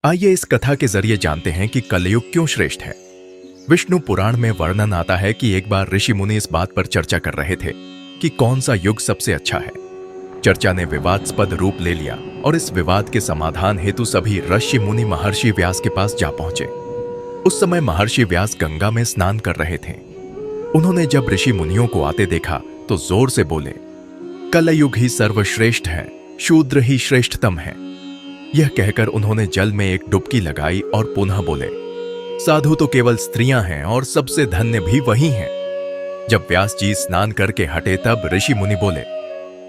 आइए इस कथा के जरिए जानते हैं कि कलयुग क्यों श्रेष्ठ है। विष्णु पुराण में वर्णन आता है कि एक बार ऋषि मुनि इस बात पर चर्चा कर रहे थे कि कौन सा युग सबसे अच्छा है। चर्चा ने विवादास्पद रूप ले लिया और इस विवाद के समाधान हेतु सभी ऋषि मुनि महर्षि व्यास के पास जा पहुंचे। उस समय महर्षि व्यास गंगा में स्नान कर रहे थे। उन्होंने जब ऋषि मुनियों को आते देखा तो जोर से बोले, कलयुग ही सर्वश्रेष्ठ है, शूद्र ही श्रेष्ठतम है। यह कहकर उन्होंने जल में एक डुबकी लगाई और पुनः बोले, साधु तो केवल स्त्रियां हैं और सबसे धन्य भी वही हैं। जब व्यास जी स्नान करके हटे तब ऋषि मुनि बोले,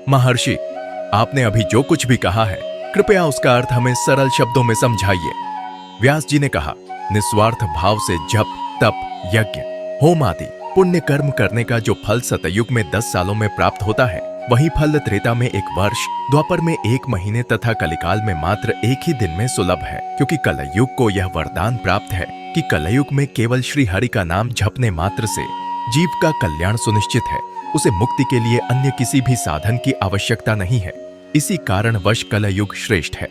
महर्षि, आपने अभी जो कुछ भी कहा है कृपया उसका अर्थ हमें सरल शब्दों में समझाइए। व्यास जी ने कहा, निस्वार्थ भाव से जप, तप, यज्ञ, होम आदि पुण्य कर्म करने का जो फल सतयुग में 10 सालों में प्राप्त होता है, वही फल त्रेता में 1 वर्ष, द्वापर में 1 महीने तथा कलिकाल में मात्र 1 ही दिन में सुलभ है। क्योंकि कलयुग को यह वरदान प्राप्त है कि कलयुग में केवल श्री हरि का नाम जपने मात्र से जीव का कल्याण सुनिश्चित है। उसे मुक्ति के लिए अन्य किसी भी साधन की आवश्यकता नहीं है। इसी कारणवश कलयुग श्रेष्ठ है।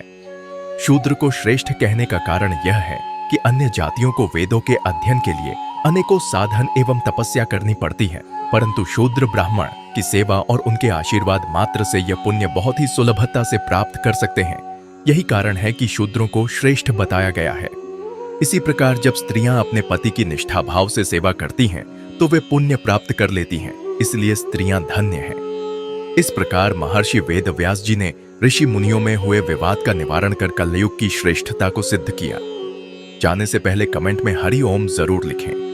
शूद्र को श्रेष्ठ कहने का कारण यह है कि अन्य जातियों को वेदों के अध्ययन के लिए अनेकों साधन एवं तपस्या करनी पड़ती है, परंतु शूद्र ब्राह्मण की सेवा और उनके आशीर्वाद मात्र से यह पुण्य बहुत ही सुलभता से प्राप्त कर सकते हैं। यही कारण है कि शूद्रों को श्रेष्ठ बताया गया है। इसी प्रकार जब स्त्रियां अपने पति की निष्ठा भाव से सेवा करती हैं तो वे पुण्य प्राप्त कर लेती हैं, इसलिए स्त्रियां धन्य हैं। इस प्रकार महर्षि वेद व्यास जी ने ऋषि मुनियों में हुए विवाद का निवारण कर कलयुग की श्रेष्ठता को सिद्ध किया। जाने से पहले कमेंट में हरि ओम जरूर लिखें।